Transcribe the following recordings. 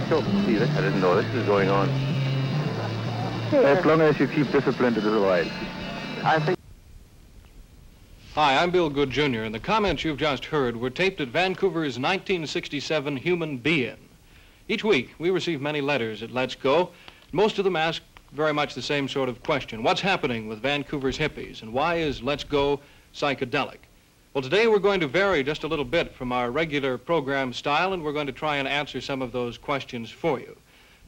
So, see this? I didn't know this was going on. As long as you keep disciplined, it is all right. I think... Hi, I'm Bill Good Jr., and the comments you've just heard were taped at Vancouver's 1967 Human Be-In. Each week, we receive many letters at Let's Go. Most of them ask very much the same sort of question. What's happening with Vancouver's hippies, and why is Let's Go psychedelic? Well, today we're going to vary just a little bit from our regular program style, and we're going to try and answer some of those questions for you.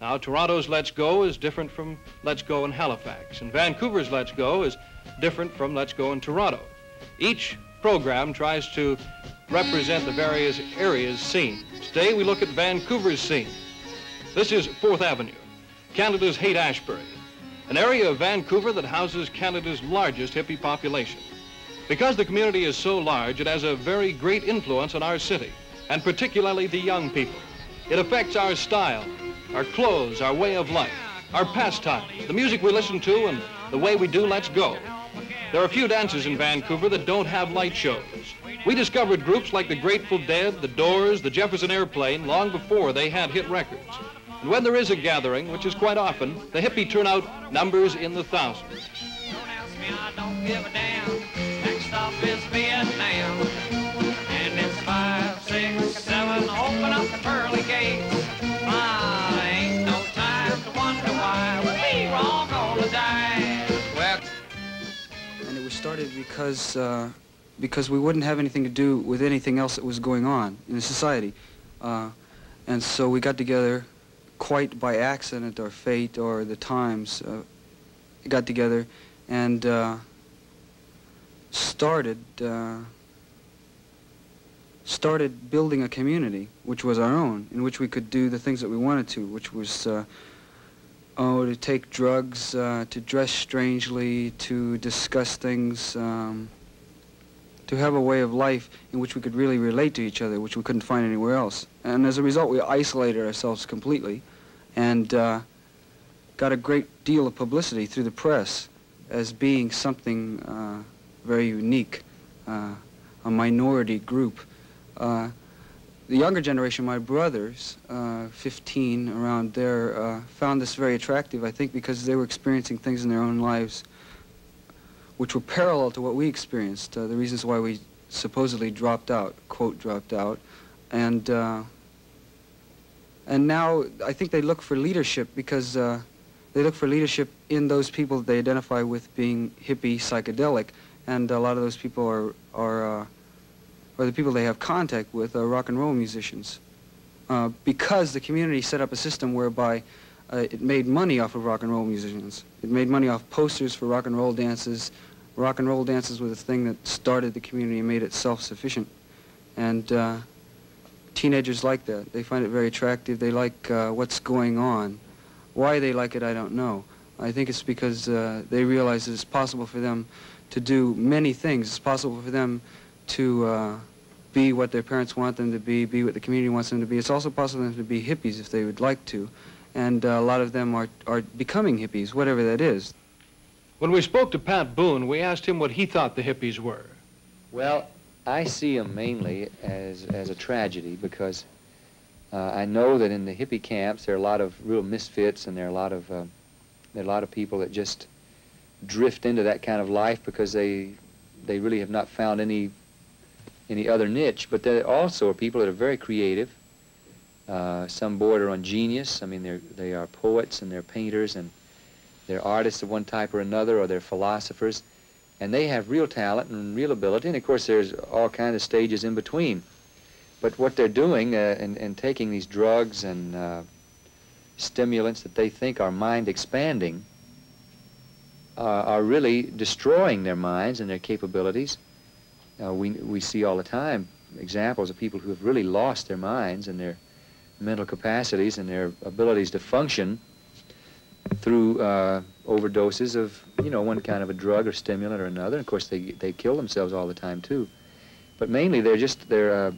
Now, Toronto's Let's Go is different from Let's Go in Halifax, and Vancouver's Let's Go is different from Let's Go in Toronto. Each program tries to represent the various areas seen. Today we look at Vancouver's scene. This is 4th Avenue, Canada's Haight-Ashbury, an area of Vancouver that houses Canada's largest hippie population. Because the community is so large, it has a very great influence on our city, and particularly the young people. It affects our style, our clothes, our way of life, our pastimes, the music we listen to, and the way we do Let's Go. There are a few dances in Vancouver that don't have light shows. We discovered groups like the Grateful Dead, the Doors, the Jefferson Airplane long before they had hit records. And when there is a gathering, which is quite often, the hippie turn out numbers in the thousands. Don't ask me, I don't give a damn. Next stop is Vietnam. And it's 5, 6, 7, open up the pearly gates. Ain't no time to wonder why we're all gonna die. Well, and it was started because we wouldn't have anything to do with anything else that was going on in the society. And so we got together quite by accident or fate or the times, got together and started building a community which was our own, in which we could do the things that we wanted to, which was to take drugs, to dress strangely, to discuss things, to have a way of life in which we could really relate to each other, which we couldn't find anywhere else. And as a result, we isolated ourselves completely and got a great deal of publicity through the press as being something very unique, a minority group. The younger generation, my brothers, 15, around there, found this very attractive, I think, because they were experiencing things in their own lives which were parallel to what we experienced, the reasons why we supposedly dropped out, quote, dropped out. And now I think they look for leadership because they look for leadership in those people that they identify with being hippie, psychedelic, and a lot of those people are the people they have contact with are rock and roll musicians. Because the community set up a system whereby it made money off of rock and roll musicians. It made money off posters for rock and roll dances. Rock and roll dances were the thing that started the community and made it self-sufficient. And teenagers like that. They find it very attractive. They like what's going on. Why they like it, I don't know. I think it's because they realize that it's possible for them to do many things. It's possible for them to be what their parents want them to be what the community wants them to be. It's also possible for them to be hippies if they would like to. And a lot of them are becoming hippies, whatever that is. When we spoke to Pat Boone, we asked him what he thought the hippies were. Well, I see them mainly as a tragedy because I know that in the hippie camps there are a lot of real misfits, and there are a lot of people that just drift into that kind of life because they really have not found any other niche. But there also are people that are very creative. Some border on genius. I mean, they are poets and they're painters and they're artists of one type or another, or they're philosophers, and they have real talent and real ability. And of course, there's all kinds of stages in between. But what they're doing and taking these drugs and stimulants that they think are mind expanding are really destroying their minds and their capabilities. We see all the time examples of people who have really lost their minds and their mental capacities and their abilities to function through overdoses of, one kind of a drug or stimulant or another. Of course, they kill themselves all the time, too. But mainly, they're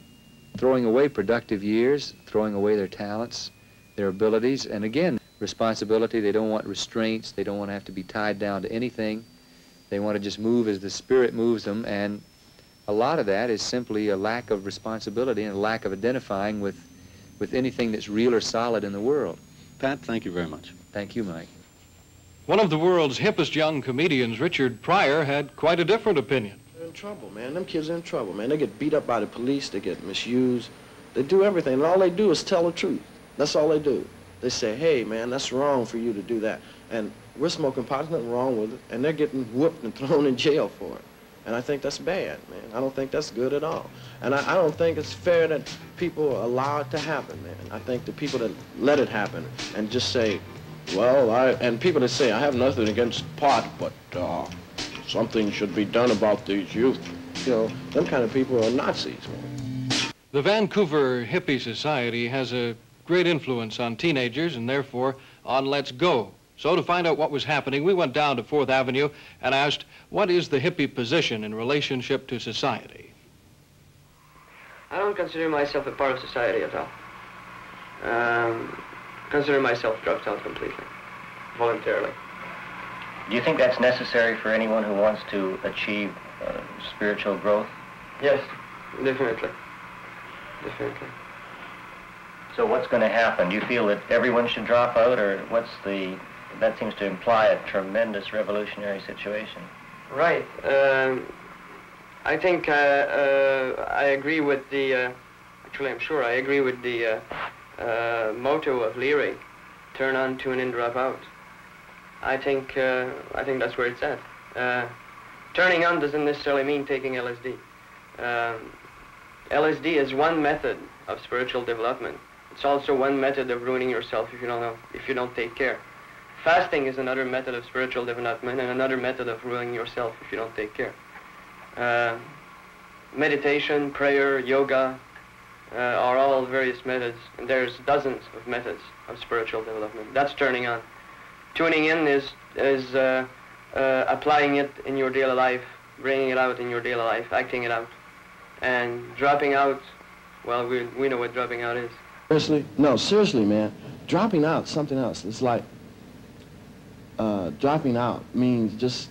throwing away productive years, throwing away their talents, their abilities, and again, responsibility. They don't want restraints. They don't want to have to be tied down to anything. They want to just move as the spirit moves them, and a lot of that is simply a lack of responsibility and a lack of identifying with with anything that's real or solid in the world. Pat, thank you very much. Thank you, Mike. One of the world's hippest young comedians, Richard Pryor, had quite a different opinion. They're in trouble, man. Them kids are in trouble, man. They get beat up by the police. They get misused. They do everything, and all they do is tell the truth. That's all they do. They say, hey, man, that's wrong for you to do that. And we're smoking pot, there's nothing wrong with it, and they're getting whooped and thrown in jail for it. And I think that's bad, man. I don't think that's good at all. And I don't think it's fair that people allow it to happen, man. I think the people that let it happen and just say, well, and people that say, I have nothing against pot, but something should be done about these youth. You know, them kind of people are Nazis, man. The Vancouver Hippie Society has a great influence on teenagers and therefore on Let's Go. So to find out what was happening, we went down to 4th Avenue and asked, what is the hippie position in relationship to society? I don't consider myself a part of society at all. Consider myself dropped out completely, voluntarily. Do you think that's necessary for anyone who wants to achieve spiritual growth? Yes, definitely. Definitely. So what's going to happen? Do you feel that everyone should drop out, or that seems to imply a tremendous revolutionary situation. Right. I think I agree with the, actually I'm sure I agree with the motto of Leary, turn on, tune in, drop out. I think that's where it's at. Turning on doesn't necessarily mean taking LSD. LSD is one method of spiritual development. It's also one method of ruining yourself if you don't take care. Fasting is another method of spiritual development and another method of ruining yourself if you don't take care. Meditation, prayer, yoga are all various methods, and there's dozens of methods of spiritual development. That's turning on. Tuning in is applying it in your daily life, bringing it out in your daily life, acting it out. And dropping out, well, we know what dropping out is. Seriously? No, seriously, man. Dropping out, something else. It's like dropping out means just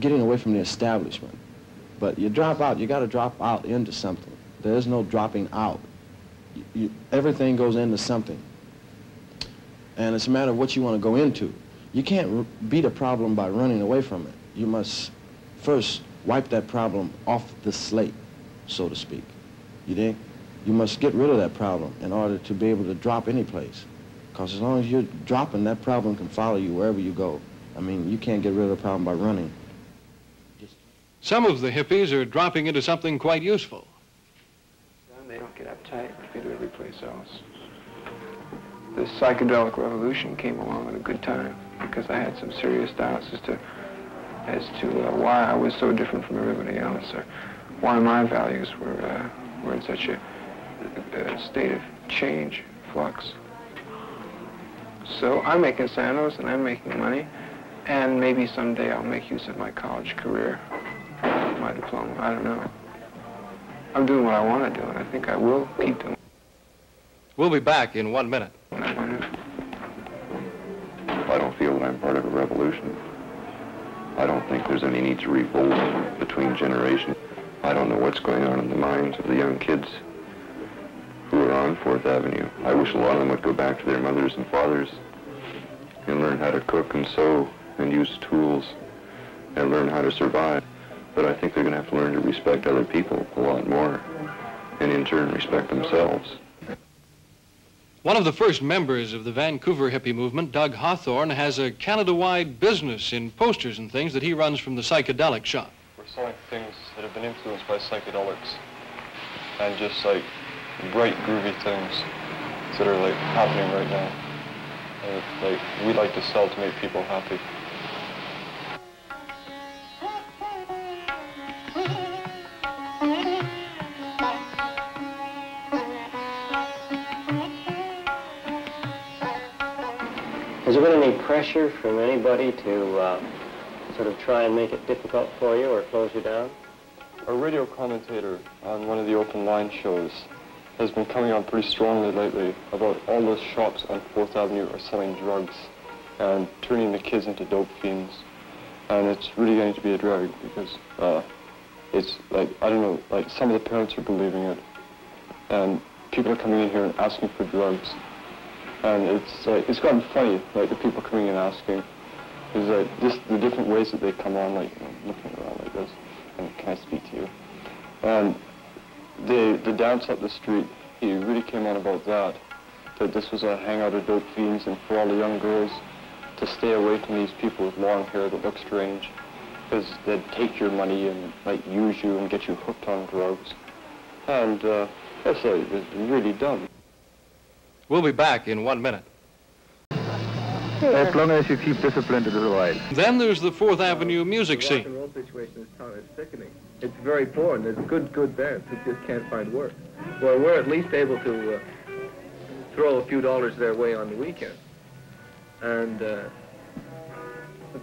getting away from the establishment. But you drop out, you got to drop out into something. There is no dropping out. Everything goes into something. And it's a matter of what you want to go into. You can't beat a problem by running away from it. You must first wipe that problem off the slate, so to speak. You dig? You must get rid of that problem in order to be able to drop any place. Because as long as you're dropping, that problem can follow you wherever you go. I mean, you can't get rid of the problem by running. Some of the hippies are dropping into something quite useful. They don't get uptight like they do every place else. The psychedelic revolution came along at a good time because I had some serious doubts as to why I was so different from everybody else, or why my values were in such a state of change, flux. So I'm making Santos and I'm making money, and maybe someday I'll make use of my college career, my diploma, I don't know. I'm doing what I want to do, and I think I will keep doing. We'll be back in 1 minute. I don't feel that I'm part of a revolution. I don't think there's any need to revolt between generations. I don't know what's going on in the minds of the young kids who are on 4th Avenue. I wish a lot of them would go back to their mothers and fathers and learn how to cook and sew and use tools and learn how to survive. But I think they're going to have to learn to respect other people a lot more and in turn respect themselves. One of the first members of the Vancouver hippie movement, Doug Hawthorne, has a Canada-wide business in posters and things that he runs from the psychedelic shop. We're selling things that have been influenced by psychedelics and just like bright, groovy things that are like happening right now. Like we like to sell to make people happy. Has there been any pressure from anybody to sort of try and make it difficult for you or close you down? A radio commentator on one of the open line shows has been coming on pretty strongly lately about all those shops on 4th Avenue are selling drugs and turning the kids into dope fiends. And it's really going to be a drag because it's like, I don't know, like some of the parents are believing it. And people are coming in here and asking for drugs. And it's gotten funny, like the people coming in asking, is like just the different ways that they come on, like looking around like this, and can I speak to you? And the dance up the street, he really came on about that this was a hangout of dope fiends, and for all the young girls to stay away from these people with long hair that look strange, because they'd take your money and might use you and get you hooked on drugs. And that's really dumb. We'll be back in 1 minute. As long as you keep disciplined, it is a while. Then there's the 4th Avenue music The rock scene. and roll situation in this town is sickening. It's very poor, and there's good bands who just can't find work. Well, we're at least able to throw a few dollars their way on the weekend. And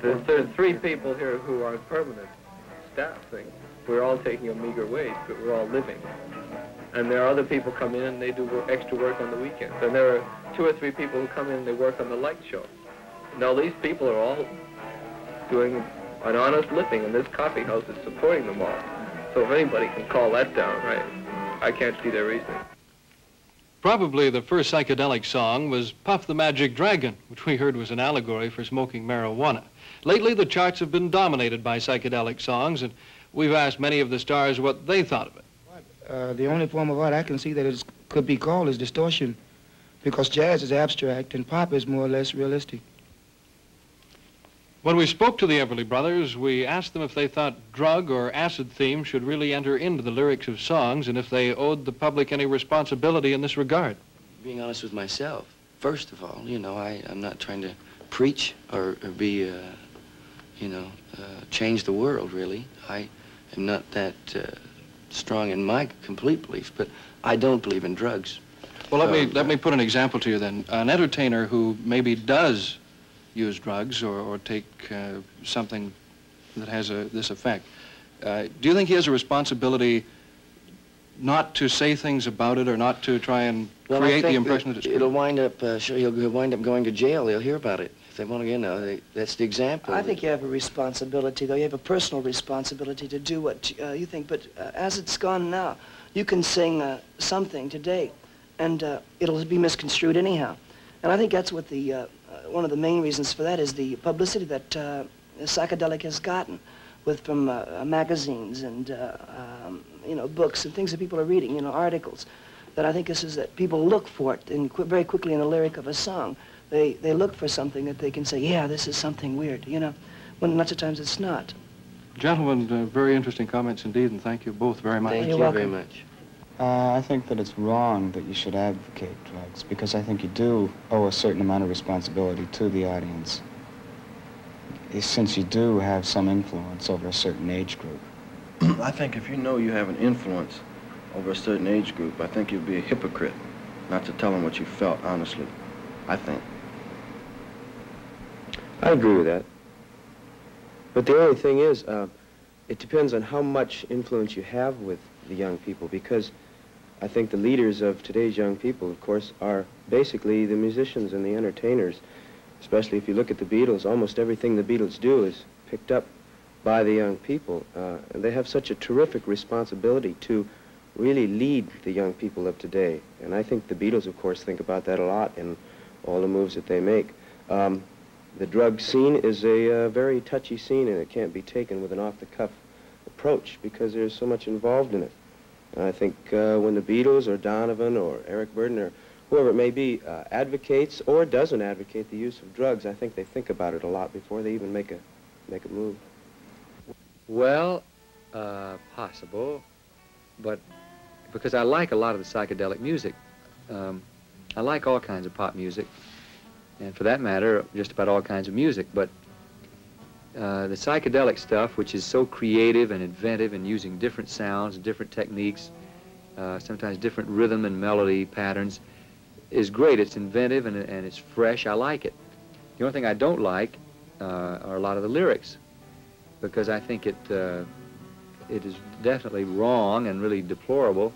there's 3 people here who are permanent staff thing. We're all taking a meager wage, but we're all living. And there are other people come in and they do extra work on the weekends. And there are 2 or 3 people who come in and they work on the light show. Now these people are all doing an honest living, and this coffee house is supporting them all. So if anybody can call that down, I can't see their reasoning. Probably the first psychedelic song was Puff the Magic Dragon, which we heard was an allegory for smoking marijuana. Lately, the charts have been dominated by psychedelic songs, and we've asked many of the stars what they thought of it. The only form of art I can see that it could be called is distortion, because jazz is abstract and pop is more or less realistic. When we spoke to the Everly Brothers, we asked them if they thought drug or acid themes should really enter into the lyrics of songs, and if they owed the public any responsibility in this regard. Being honest with myself, first of all, you know, I'm not trying to preach or be, change the world, really. I am not that strong in my complete beliefs, but I don't believe in drugs. Well, let me put an example to you then. An entertainer who maybe does use drugs or take something that has this effect, do you think he has a responsibility not to say things about it or not to try and create the impression that it's it'll wind up, he'll wind up going to jail. They'll hear about it. If they want to, that's the example. I think you have a responsibility, though. You have a personal responsibility to do what you think. But as it's gone now, you can sing something today, and it'll be misconstrued anyhow. And I think that's what one of the main reasons for that is the publicity that psychedelic has gotten from magazines and books and things that people are reading, articles. That I think this is that people look for it very quickly in the lyric of a song. They look for something that they can say, yeah, this is something weird, when lots of times it's not. Gentlemen, very interesting comments indeed, and thank you both very much. Thank you very much. I think that it's wrong that you should advocate drugs, because I think you do owe a certain amount of responsibility to the audience, since you do have some influence over a certain age group. I think if you know you have an influence over a certain age group, I think you'd be a hypocrite not to tell them what you felt, honestly, I think. I agree with that. But the only thing is, it depends on how much influence you have with the young people, because I think the leaders of today's young people, of course, are basically the musicians and the entertainers. Especially if you look at the Beatles, almost everything the Beatles do is picked up by the young people. And they have such a terrific responsibility to really lead the young people of today. And I think the Beatles, of course, think about that a lot in all the moves that they make. The drug scene is a very touchy scene, and it can't be taken with an off-the-cuff approach because there's so much involved in it. And I think when the Beatles or Donovan or Eric Burdon or whoever it may be advocates or doesn't advocate the use of drugs, I think they think about it a lot before they even make a move. Well, possible, but because I like a lot of the psychedelic music. I like all kinds of pop music, and for that matter, just about all kinds of music, but the psychedelic stuff, which is so creative and inventive and using different sounds and different techniques, sometimes different rhythm and melody patterns, is great. It's inventive and it's fresh. I like it. The only thing I don't like are a lot of the lyrics, because I think it is definitely wrong and really deplorable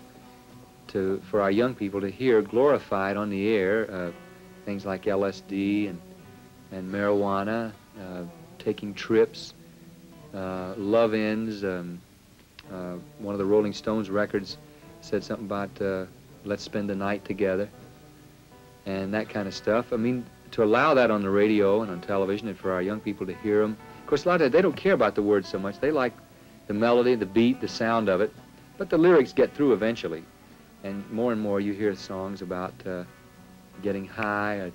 for our young people to hear glorified on the air things like LSD and marijuana, taking trips, love-ins. One of the Rolling Stones records said something about let's spend the night together, and that kind of stuff. I mean, to allow that on the radio and on television and for our young people to hear them. Of course, a lot of times they don't care about the words so much. They like the melody, the beat, the sound of it, but the lyrics get through eventually. And more you hear songs about getting high,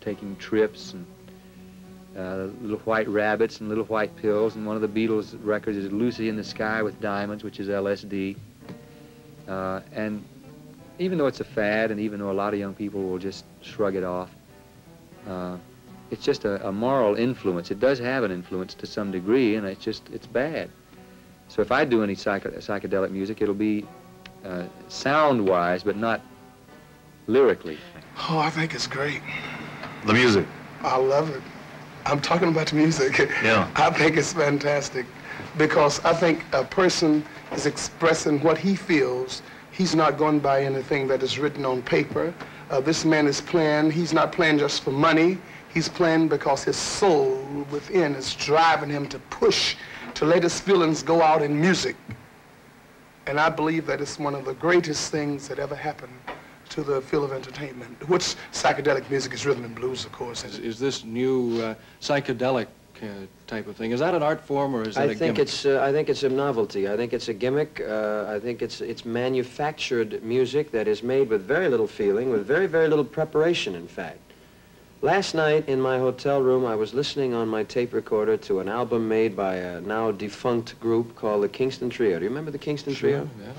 taking trips, and little white rabbits and little white pills. And one of the Beatles records is Lucy in the Sky with Diamonds, which is LSD. And even though it's a fad, and even though a lot of young people will just shrug it off, it's just a moral influence. It does have an influence to some degree, and it's bad. So if I do any psychedelic music, it'll be sound-wise, but not lyrically. Oh, I think it's great. The music. I love it. I'm talking about the music. Yeah. I think it's fantastic because I think a person is expressing what he feels. He's not going by anything that is written on paper. This man is playing. He's not playing just for money. He's playing because his soul within is driving him to push, to let his feelings go out in music. And I believe that it's one of the greatest things that ever happened to the field of entertainment, which psychedelic music is rhythm and blues, of course. Is this new psychedelic type of thing, is that an art form, or is that a gimmick? I think it's a novelty. I think it's a gimmick. I think it's manufactured music that is made with very little feeling, with very, very little preparation, in fact. Last night in my hotel room, I was listening on my tape recorder to an album made by a now defunct group called the Kingston Trio. Do you remember the Kingston Trio? Yeah.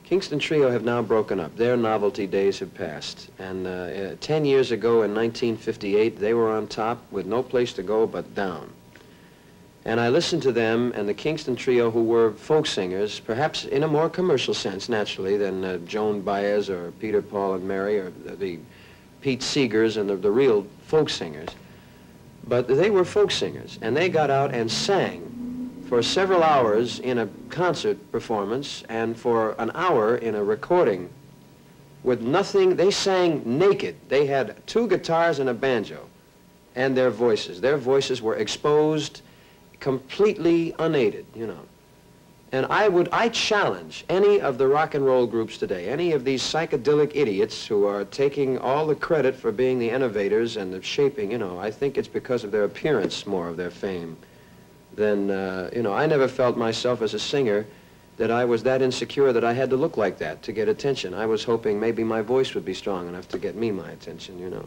Kingston Trio have now broken up. Their novelty days have passed. And 10 years ago, in 1958, they were on top with no place to go but down. And I listened to them and the Kingston Trio, who were folk singers, perhaps in a more commercial sense, naturally, than Joan Baez or Peter, Paul, and Mary, or the Pete Seegers and the real folk singers. But they were folk singers, and they got out and sang for several hours in a concert performance and for an hour in a recording with nothing. They sang naked. They had 2 guitars and a banjo and their voices. Their voices were exposed, completely unaided, you know. And I challenge any of the rock and roll groups today, any of these psychedelic idiots who are taking all the credit for being the innovators and the shaping, you know, I think it's because of their appearance more of their fame than, you know, I never felt myself as a singer that I was that insecure that I had to look like that to get attention. I was hoping maybe my voice would be strong enough to get me my attention, you know.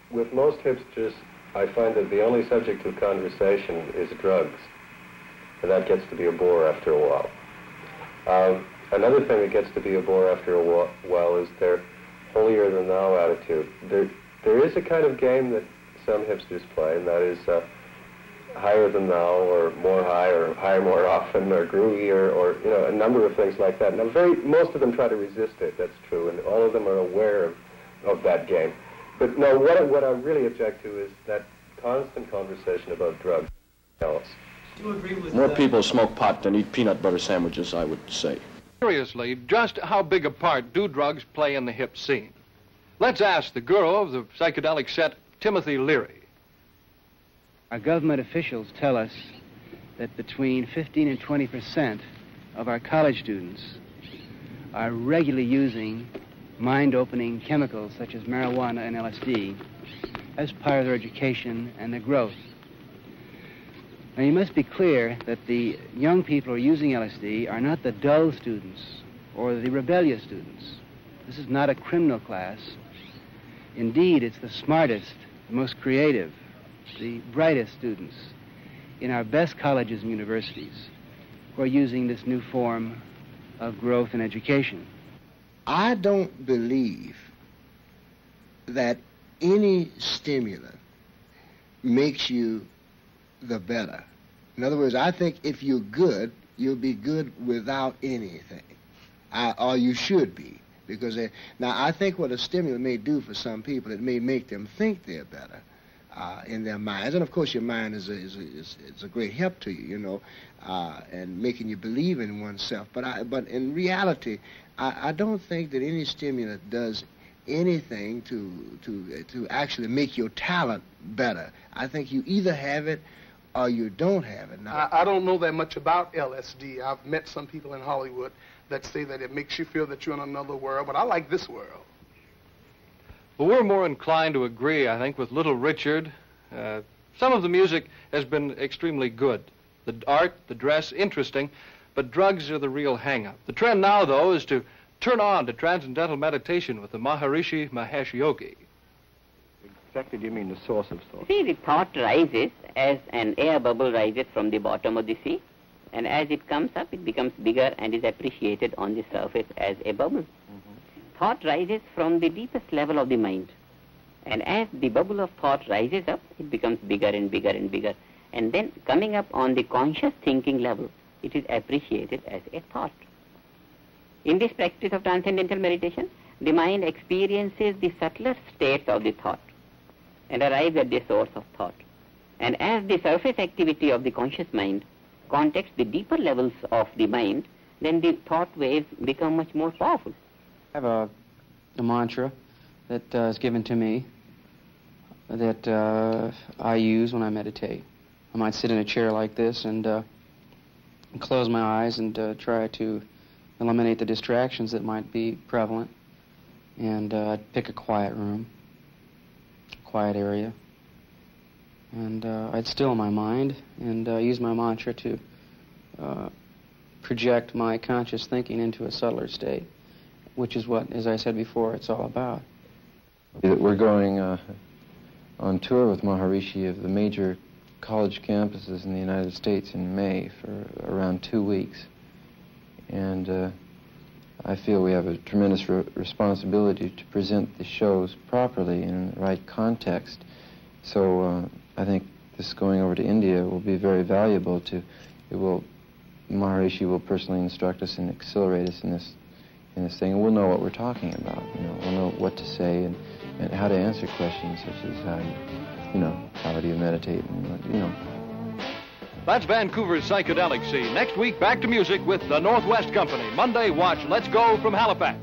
With most hipsters, I find that the only subject of conversation is drugs. And that gets to be a bore after a while. Another thing that gets to be a bore after a while is their holier-than-thou attitude. There is a kind of game that some hipsters play, and that is higher than thou, or more high, or higher more often, or groovy, or you know, a number of things like that. Now, most of them try to resist it, that's true, and all of them are aware of that game. But no, what I really object to is that constant conversation about drugs. Else. Do you agree with More people smoke pot than eat peanut butter sandwiches, I would say. Seriously, just how big a part do drugs play in the hip scene? Let's ask the guru of the psychedelic set, Timothy Leary. Our government officials tell us that between 15 and 20% of our college students are regularly using mind-opening chemicals such as marijuana and LSD as part of their education and their growth. Now, you must be clear that the young people who are using LSD are not the dull students or the rebellious students. This is not a criminal class. Indeed, it's the smartest, the most creative, the brightest students in our best colleges and universities who are using this new form of growth and education. I don't believe that any stimulant makes you the better. In other words, I think if you're good, you'll be good without anything, or you should be. Because now I think what a stimulant may do for some people, it may make them think they're better in their minds, and of course your mind is a great help to you, you know, and making you believe in oneself. But in reality, I don't think that any stimulant does anything to actually make your talent better. I think you either have it or you don't have it. Now, I don't know that much about LSD. I've met some people in Hollywood that say that it makes you feel that you're in another world, but I like this world. Well, we're more inclined to agree, I think, with Little Richard. Some of the music has been extremely good. The art, the dress, interesting, but drugs are the real hang-up. The trend now, though, is to turn on to transcendental meditation with the Maharishi Mahesh Yogi. Exactly do you mean the source of thought? See, the thought rises as an air bubble rises from the bottom of the sea, and as it comes up, it becomes bigger and is appreciated on the surface as a bubble. Thought rises from the deepest level of the mind, and as the bubble of thought rises up, it becomes bigger and bigger and bigger, and then coming up on the conscious thinking level, it is appreciated as a thought. In this practice of transcendental meditation, the mind experiences the subtler states of the thought and arrives at the source of thought. And as the surface activity of the conscious mind contacts the deeper levels of the mind, then the thought waves become much more powerful. I have a mantra that is given to me that I use when I meditate. I might sit in a chair like this and close my eyes and try to eliminate the distractions that might be prevalent. And I'd pick a quiet room, a quiet area, and I'd still my mind and use my mantra to project my conscious thinking into a subtler state, which is what, as I said before, it's all about. We're going on tour with Maharishi of the major college campuses in the United States in May for around 2 weeks. And I feel we have a tremendous responsibility to present the shows properly in the right context. So I think this going over to India will be very valuable Maharishi will personally instruct us and accelerate us in this thing, and we'll know what we're talking about. We'll know what to say and how to answer questions such as how do you meditate and That's Vancouver's psychedelic scene. Next week, back to music with the Northwest Company. Monday, watch Let's Go from Halifax.